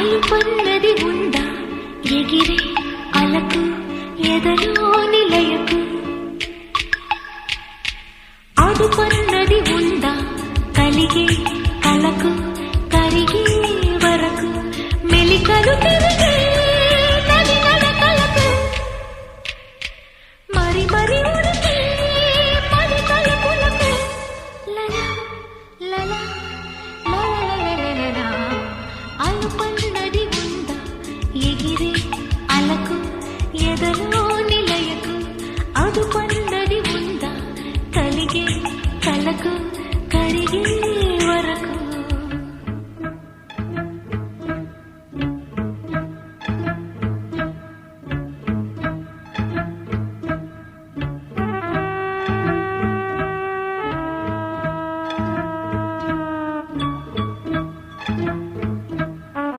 అలుపన్నది ఉందా ఎగిరే అలకు ఎదలో నిలయకు అదుపన్నది ఉందా కలిగే కలకు కరిగే వరకు మెలికలు తిరిగే నది నడకలకు మరి మరి ఉరికే మరి తలుపులకు లలా లలా లలా అలుపన్నది ఉందా ఎగిరే అలకు ఎదలో నిలయకు అదుపన్నది ఉందా కలిగే కలకు కరిగే